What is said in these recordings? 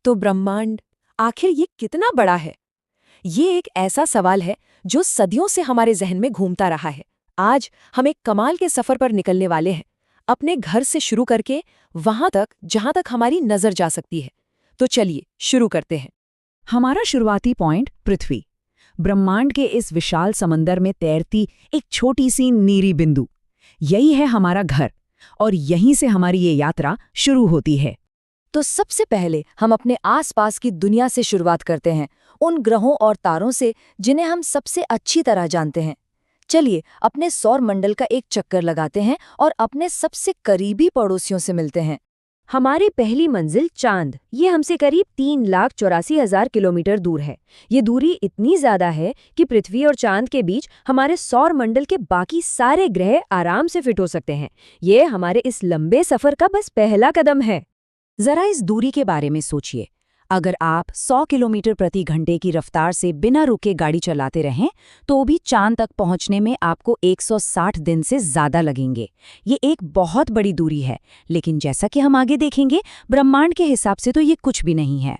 तो ब्रह्मांड आखिर ये कितना बड़ा है? ये एक ऐसा सवाल है जो सदियों से हमारे जहन में घूमता रहा है। आज हम एक कमाल के सफर पर निकलने वाले हैं, अपने घर से शुरू करके वहां तक जहां तक हमारी नजर जा सकती है। तो चलिए शुरू करते हैं। हमारा शुरुआती पॉइंट पृथ्वी। ब्रह्मांड के इस विशाल समंदर में तैरती एक छोटी सी नीली बिंदु, यही है हमारा घर, और यहीं से हमारी ये यात्रा शुरू होती है। तो सबसे पहले हम अपने आसपास की दुनिया से शुरुआत करते हैं, उन ग्रहों और तारों से जिन्हें हम सबसे अच्छी तरह जानते हैं। चलिए अपने सौर मंडल का एक चक्कर लगाते हैं और अपने सबसे करीबी पड़ोसियों से मिलते हैं। हमारी पहली मंजिल चांद, ये हमसे करीब 3,84,000 किलोमीटर दूर है। ये दूरी इतनी ज्यादा है कि पृथ्वी और चांद के बीच हमारे सौर मंडल के बाकी सारे ग्रह आराम से फिट हो सकते हैं। ये हमारे इस लंबे सफर का बस पहला कदम है। जरा इस दूरी के बारे में सोचिए। अगर आप 100 किलोमीटर प्रति घंटे की रफ्तार से बिना रुके गाड़ी चलाते रहें तो भी चांद तक पहुंचने में आपको 160 दिन से ज्यादा लगेंगे। ये एक बहुत बड़ी दूरी है, लेकिन जैसा कि हम आगे देखेंगे, ब्रह्मांड के हिसाब से तो ये कुछ भी नहीं है।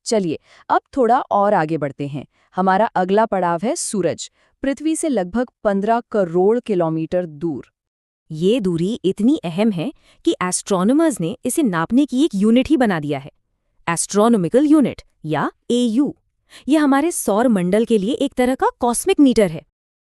चलिए अब थोड़ा और आगे बढ़ते हैं। हमारा अगला पड़ाव है सूरज, पृथ्वी से लगभग 15 करोड़ किलोमीटर दूर। ये दूरी इतनी अहम है कि एस्ट्रोनॉमर्स ने इसे नापने की एक यूनिट ही बना दिया है, एस्ट्रोनॉमिकल यूनिट या AU। ये हमारे सौर मंडल के लिए एक तरह का कॉस्मिक मीटर है।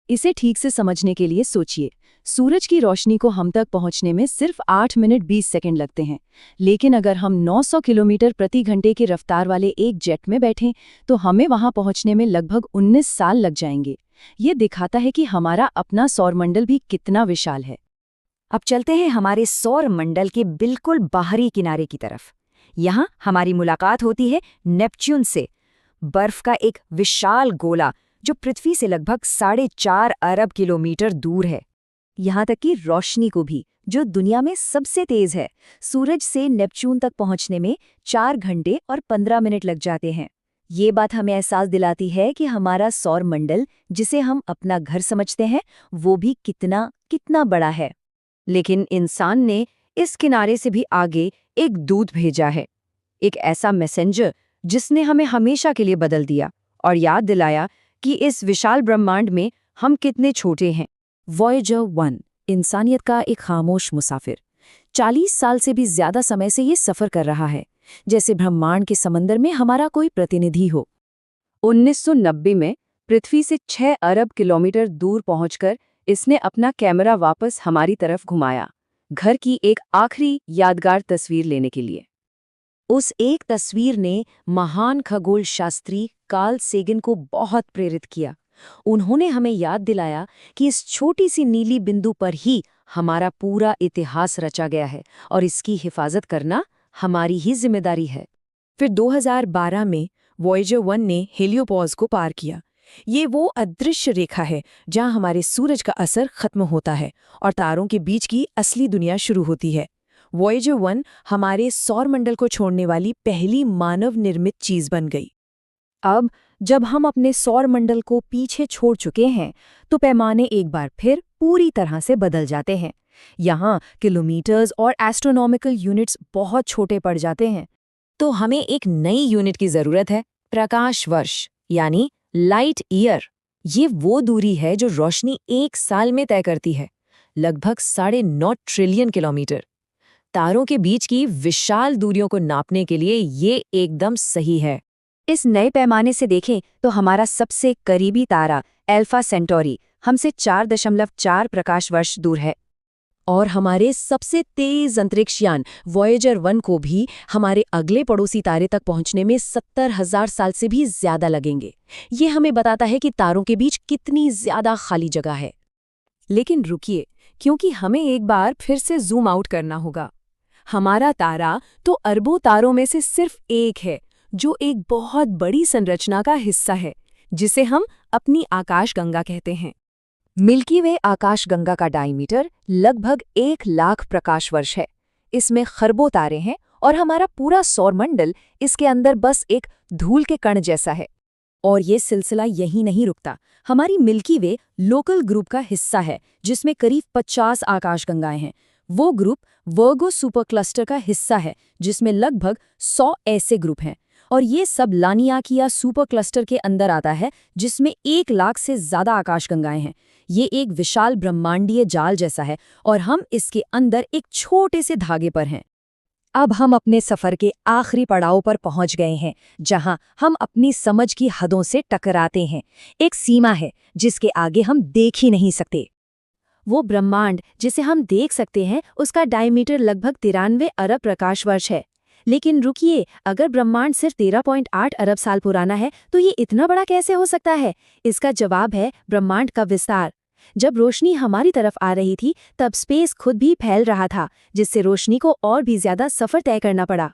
इसे ठीक से समझने के लिए सोचिए, सूरज की रोशनी को हम तक पहुंचने में सिर्फ 8 मिनट 20 सेकंड लगते हैं, लेकिन अगर हम 900 किलोमीटर प्रति घंटे की रफ्तार वाले एक जेट में बैठें तो हमें वहां पहुंचने में लगभग 19 साल लग जाएंगे। ये दिखाता है कि हमारा अपना सौरमंडल भी कितना विशाल है। अब चलते हैं हमारे सौर मंडल के बिल्कुल बाहरी किनारे की तरफ। यहाँ हमारी मुलाकात होती है नेपच्यून से, बर्फ का एक विशाल गोला जो पृथ्वी से लगभग 4.5 अरब किलोमीटर दूर है। यहाँ तक कि रोशनी को भी, जो दुनिया में सबसे तेज है, सूरज से नेपच्यून तक पहुँचने में 4 घंटे और 15 मिनट लग जाते हैं। ये बात हमें एहसास दिलाती है कि हमारा सौर मंडल, जिसे हम अपना घर समझते हैं, वो भी कितना बड़ा है। लेकिन इंसान ने इस किनारे से भी आगे एक दूत भेजा है, एक ऐसा मैसेंजर जिसने हमें हमेशा के लिए बदल दिया और याद दिलाया कि इस विशाल ब्रह्मांड में हम कितने छोटे हैं। वॉयेजर 1, इंसानियत का एक खामोश मुसाफिर, 40 साल से भी ज्यादा समय से ये सफर कर रहा है, जैसे ब्रह्मांड के समंदर में हमारा कोई प्रतिनिधि हो। 1990 में पृथ्वी से 6 अरब किलोमीटर दूर पहुंचकर इसने अपना कैमरा वापस हमारी तरफ घुमाया, घर की एक आखिरी यादगार तस्वीर लेने के लिए। उस एक तस्वीर ने महान खगोल शास्त्री कार्ल सेगन को बहुत प्रेरित किया। उन्होंने हमें याद दिलाया कि इस छोटी सी नीली बिंदु पर ही हमारा पूरा इतिहास रचा गया है और इसकी हिफाजत करना हमारी ही जिम्मेदारी है। फिर 2012 में वॉयेजर 1 ने हेलियोपोज को पार किया। ये वो अदृश्य रेखा है जहां हमारे सूरज का असर खत्म होता है और तारों के बीच की असली दुनिया शुरू होती है। वॉयेजर 1 हमारे सौरमंडल को छोड़ने वाली पहली मानव निर्मित चीज बन गई। अब जब हम अपने सौरमंडल को पीछे छोड़ चुके हैं तो पैमाने एक बार फिर पूरी तरह से बदल जाते हैं। यहाँ किलोमीटर्स और एस्ट्रोनॉमिकल यूनिट्स बहुत छोटे पड़ जाते हैं। तो हमें एक नई यूनिट की जरूरत है, प्रकाश वर्ष यानी लाइट ईयर। ये वो दूरी है जो रोशनी एक साल में तय करती है, लगभग 9.5 ट्रिलियन किलोमीटर। तारों के बीच की विशाल दूरियों को नापने के लिए ये एकदम सही है। इस नए पैमाने से देखें तो हमारा सबसे करीबी तारा एल्फा सेंटोरी हमसे 4.4 प्रकाश वर्ष दूर है। और हमारे सबसे तेज अंतरिक्ष यान वॉयेजर 1 को भी हमारे अगले पड़ोसी तारे तक पहुंचने में 70,000 साल से भी ज्यादा लगेंगे। ये हमें बताता है कि तारों के बीच कितनी ज्यादा खाली जगह है। लेकिन रुकिए, क्योंकि हमें एक बार फिर से जूम आउट करना होगा। हमारा तारा तो अरबों तारों में से सिर्फ एक है, जो एक बहुत बड़ी संरचना का हिस्सा है, जिसे हम अपनी आकाशगंगा कहते हैं। मिल्की वे आकाशगंगा का डायमीटर लगभग 1 लाख प्रकाश वर्ष है। इसमें खरबों तारे हैं और हमारा पूरा सौरमंडल इसके अंदर बस एक धूल के कण जैसा है। और ये सिलसिला यहीं नहीं रुकता। हमारी मिल्की वे लोकल ग्रुप का हिस्सा है, जिसमें करीब 50 आकाशगंगाएं हैं। वो ग्रुप वर्गो सुपर क्लस्टर का हिस्सा है, जिसमें लगभग 100 ऐसे ग्रुप हैं। और ये सब लानियाकिया सुपर क्लस्टर के अंदर आता है, जिसमें 1 लाख से ज्यादा आकाशगंगाएं हैं। ये एक विशाल ब्रह्मांडीय जाल जैसा है और हम इसके अंदर एक छोटे से धागे पर हैं। अब हम अपने सफर के आखिरी पड़ाव पर पहुंच गए हैं, जहां हम अपनी समझ की हदों से टकराते हैं। एक सीमा है जिसके आगे हम देख ही नहीं सकते। वो ब्रह्मांड जिसे हम देख सकते हैं, उसका डायमीटर लगभग 93 अरब प्रकाश वर्ष है। लेकिन रुकिए, अगर ब्रह्मांड सिर्फ 13.8 अरब साल पुराना है तो ये इतना बड़ा कैसे हो सकता है? इसका जवाब है ब्रह्मांड का विस्तार। जब रोशनी हमारी तरफ आ रही थी तब स्पेस खुद भी फैल रहा था, जिससे रोशनी को और भी ज्यादा सफर तय करना पड़ा।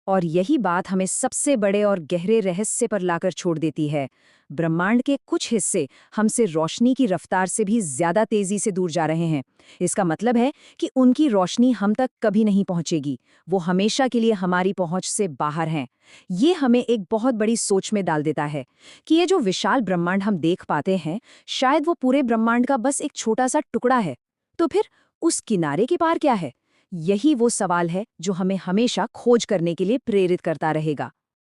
और यही बात हमें सबसे बड़े और गहरे रहस्य पर लाकर छोड़ देती है। ब्रह्मांड के कुछ हिस्से हमसे रोशनी की रफ्तार से भी ज्यादा तेजी से दूर जा रहे हैं। इसका मतलब है कि उनकी रोशनी हम तक कभी नहीं पहुंचेगी। वो हमेशा के लिए हमारी पहुंच से बाहर हैं। ये हमें एक बहुत बड़ी सोच में डाल देता है कि ये जो विशाल ब्रह्मांड हम देख पाते हैं, शायद वो पूरे ब्रह्मांड का बस एक छोटा सा टुकड़ा है। तो फिर उस किनारे के पार क्या है? यही वो सवाल है जो हमें हमेशा खोज करने के लिए प्रेरित करता रहेगा।